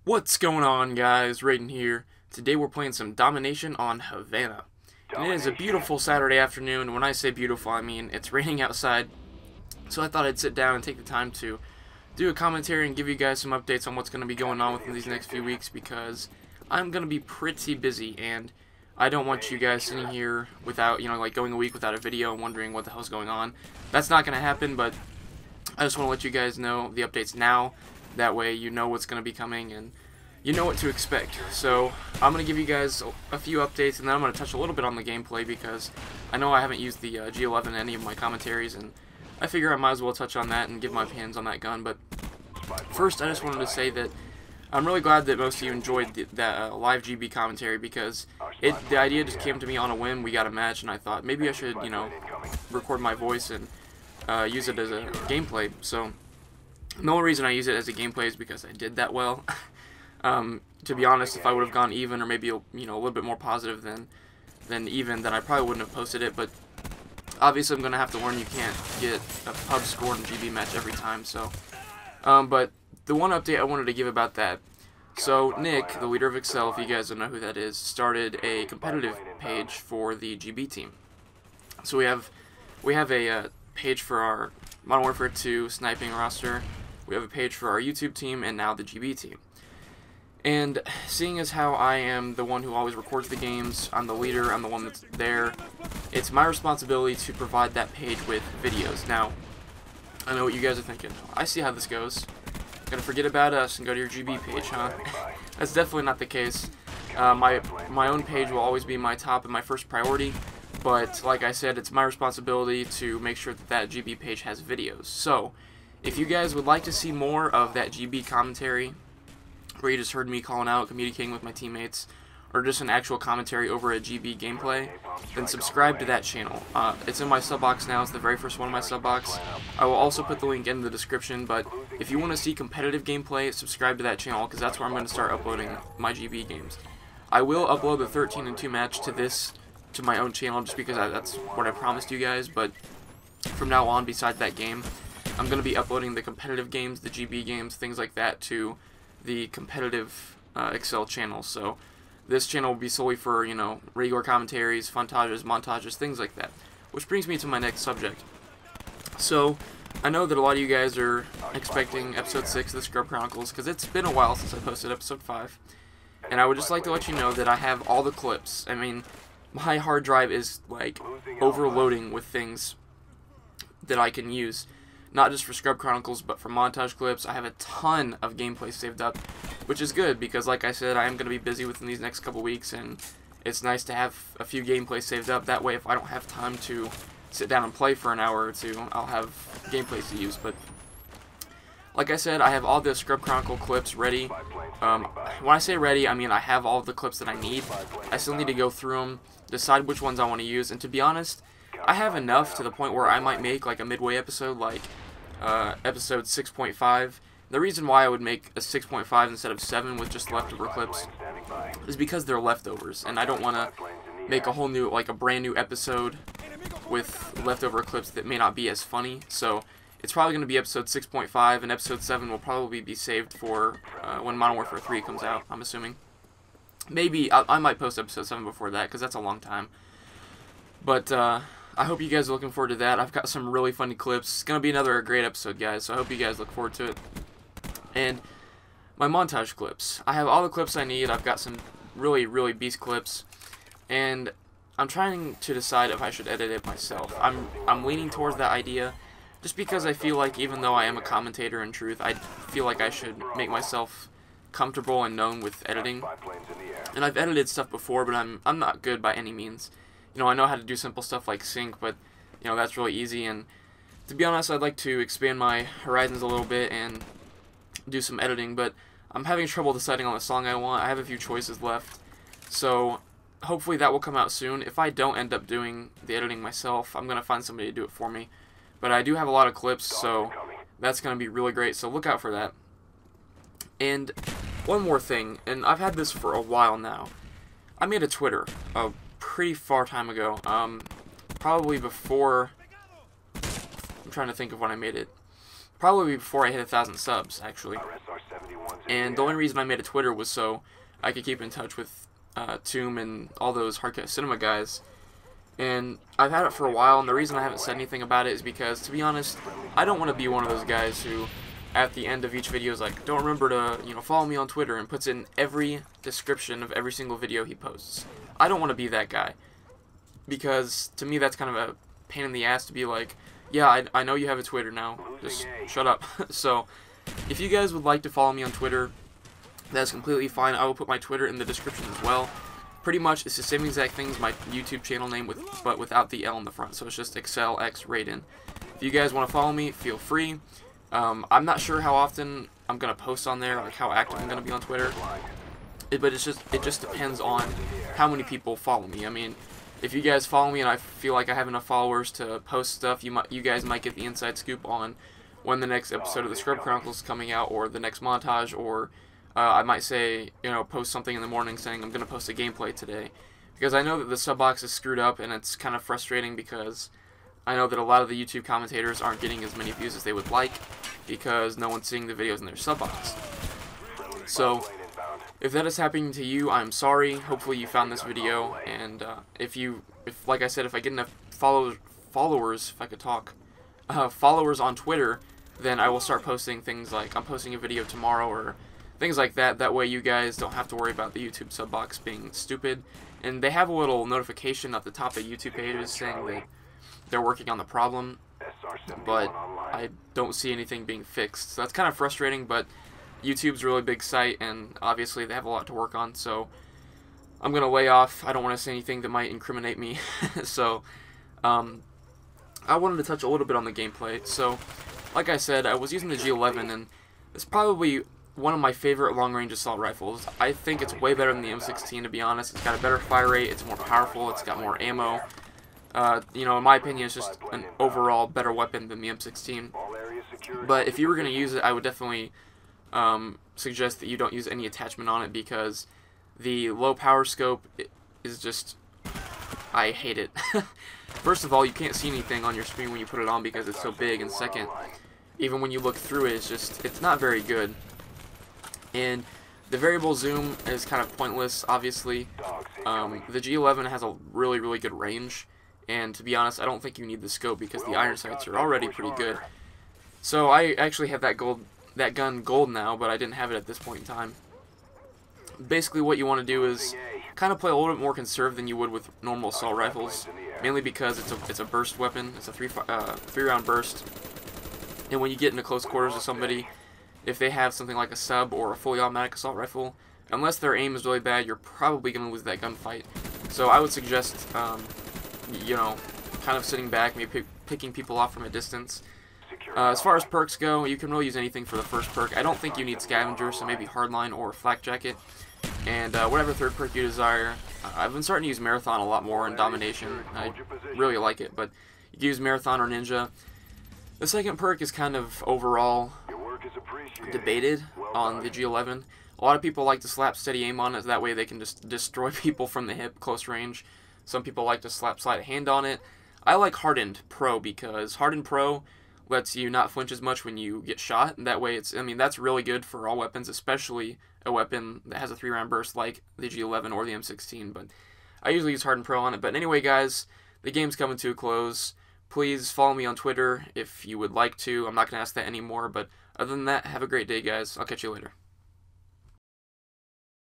What's going on, guys? Raiden here. Today we're playing some Domination on Havana. And it is a beautiful Saturday afternoon. When I say beautiful, I mean it's raining outside. So I thought I'd sit down and take the time to do a commentary and give you guys some updates on what's going to be going on within these next few weeks, because I'm going to be pretty busy and I don't want you guys sitting here without, like going a week without a video and wondering what the hell's going on. That's not going to happen, but I just want to let you guys know the updates now. That way you know what's going to be coming and you know what to expect. So I'm going to give you guys a few updates, and then I'm going to touch a little bit on the gameplay, because I know I haven't used the G11 in any of my commentaries, and I figure I might as well touch on that and give my opinions on that gun. But first, I just wanted to say that I'm really glad that most of you enjoyed that live GB commentary, because the idea just came to me on a whim. We got a match, and I thought maybe I should, record my voice and use it as a gameplay. So the only reason I use it as a gameplay is because I did that well. To be honest, if I would have gone even, or maybe a little bit more positive than even, then I probably wouldn't have posted it. But obviously, I'm gonna have to learn you can't get a pub score in a GB match every time. So, but the one update I wanted to give about that. So Nick, the leader of AcceL, if you guys don't know who that is, started a competitive page for the GB team. So we have a page for our Modern Warfare 2 sniping roster. We have a page for our YouTube team, and now the GB team. And seeing as how I am the one who always records the games, I'm the leader, I'm the one that's there, it's my responsibility to provide that page with videos. Now, I know what you guys are thinking. I see how this goes. Gonna forget about us and go to your GB page, huh? That's definitely not the case. My own page will always be my top and my first priority, but like I said, it's my responsibility to make sure that that GB page has videos. So, if you guys would like to see more of that GB commentary, where you just heard me calling out, communicating with my teammates, or just an actual commentary over a GB gameplay, then subscribe to that channel. It's in my sub box now. It's the very first one in my sub box. I will also put the link in the description, but if you want to see competitive gameplay, subscribe to that channel, because that's where I'm going to start uploading my GB games. I will upload the 13-2 match to my own channel, just because that's what I promised you guys, but from now on, besides that game, I'm going to be uploading the competitive games, the GB games, things like that, to the competitive AcceL channel. So this channel will be solely for, regular commentaries, funtages, montages, things like that. Which brings me to my next subject. So I know that a lot of you guys are expecting episode 6 of the Scrub Chronicles, because it's been a while since I posted episode 5. And I would just like to let you know that I have all the clips. I mean, my hard drive is like overloading with things that I can use. Not just for Scrub Chronicles, but for montage clips. I have a ton of gameplay saved up, which is good, because like I said, I am going to be busy within these next couple weeks, and it's nice to have a few gameplays saved up. That way, if I don't have time to sit down and play for an hour or two, I'll have gameplays to use. But like I said, I have all the Scrub Chronicle clips ready. When I say ready, I mean I have all the clips that I need. I still need to go through them, decide which ones I want to use, and to be honest, I have enough to the point where I might make like a midway episode, like episode 6.5. The reason why I would make a 6.5 instead of 7 with just leftover clips is because they're leftovers, and I don't want to make a whole new, like a brand new episode with leftover clips that may not be as funny. So it's probably going to be episode 6.5, and episode 7 will probably be saved for when Modern Warfare 3 comes out, I'm assuming. Maybe I might post episode 7 before that, because that's a long time. But I hope you guys are looking forward to that. I've got some really funny clips. It's going to be another great episode, guys, so I hope you guys look forward to it. And my montage clips. I have all the clips I need. I've got some really, really beast clips. And I'm trying to decide if I should edit it myself. I'm leaning towards that idea, just because I feel like even though I am a commentator in truth, I feel like I should make myself comfortable and known with editing. And I've edited stuff before, but I'm not good by any means. I know how to do simple stuff like sync, but, that's really easy, and to be honest, I'd like to expand my horizons a little bit and do some editing, but I'm having trouble deciding on the song I want. I have a few choices left, so hopefully that will come out soon. If I don't end up doing the editing myself, I'm going to find somebody to do it for me, but I do have a lot of clips, so that's going to be really great, so look out for that. And one more thing, and I've had this for a while now. I made a Twitter pretty far time ago, probably before, I'm trying to think of when I made it, probably before I hit 1,000 subs, actually, And the only reason I made a Twitter was so I could keep in touch with Tomb and all those Hardcat Cinema guys. And I've had it for a while, and the reason I haven't said anything about it is because, to be honest, I don't want to be one of those guys who, at the end of each video, is like, don't remember to, follow me on Twitter, and puts in every description of every single video he posts. I don't want to be that guy, because to me that's kind of a pain in the ass to be like, yeah, I know you have a Twitter now, just shut up. So, if you guys would like to follow me on Twitter, that's completely fine. I will put my Twitter in the description as well. Pretty much, it's the same exact thing as my YouTube channel name, but without the L in the front. So it's just AcceL X Raiden. If you guys want to follow me, feel free. I'm not sure how often I'm gonna post on there, like how active I'm gonna be on Twitter. But it just depends on how many people follow me. I mean, if you guys follow me and I feel like I have enough followers to post stuff, you guys might get the inside scoop on when the next episode of the Scrub Chronicles is coming out, or the next montage, or I might say, post something in the morning saying I'm going to post a gameplay today. Because I know that the sub box is screwed up, and it's kind of frustrating because I know that a lot of the YouTube commentators aren't getting as many views as they would like because no one's seeing the videos in their sub box. So, if that is happening to you, I'm sorry. Hopefully you found this video, and if like I said, if I get enough followers, if I could talk, followers on Twitter, then I will start posting things like I'm posting a video tomorrow or things like that. That way you guys don't have to worry about the YouTube sub box being stupid. And they have a little notification at the top of YouTube pages saying that they're working on the problem, but I don't see anything being fixed. So that's kind of frustrating, but YouTube's a really big site, and obviously they have a lot to work on, so I'm going to lay off. I don't want to say anything that might incriminate me. So, I wanted to touch a little bit on the gameplay. So, like I said, I was using the G11, and it's probably one of my favorite long-range assault rifles. I think it's way better than the M16, to be honest. It's got a better fire rate, it's more powerful, it's got more ammo. In my opinion, it's just an overall better weapon than the M16. But if you were going to use it, I would definitely suggest that you don't use any attachment on it, because the low power scope is just, I hate it. First of all, you can't see anything on your screen when you put it on because it's so big, and second, even when you look through it, it's not very good. And the variable zoom is kind of pointless, obviously. The G11 has a really, really good range, and to be honest, I don't think you need the scope because the iron sights are already pretty good. So I actually have that gun gold now, but I didn't have it at this point in time. Basically, what you want to do is kind of play a little bit more conservative than you would with normal assault rifles, mainly because it's a burst weapon. It's a three-round burst, and when you get into close quarters with somebody, if they have something like a sub or a fully automatic assault rifle, unless their aim is really bad, you're probably going to lose that gunfight. So I would suggest, kind of sitting back, maybe picking people off from a distance. As far as perks go, you can really use anything for the first perk. I don't think you need Scavenger, so maybe Hardline or Flak Jacket. And whatever third perk you desire. I've been starting to use Marathon a lot more in Domination. I really like it, but you can use Marathon or Ninja. The second perk is kind of overall debated on the G11. A lot of people like to slap steady aim on it, that way they can just destroy people from the hip, close range. Some people like to slap sleight of hand on it. I like Hardened Pro because Hardened Pro lets you not flinch as much when you get shot, and that way that's really good for all weapons, especially a weapon that has a 3-round burst like the G11 or the M16, but I usually use Hardened Pro on it. But anyway, guys, the game's coming to a close. Please follow me on Twitter if you would like to. I'm not going to ask that anymore, but other than that, have a great day, guys. I'll catch you later.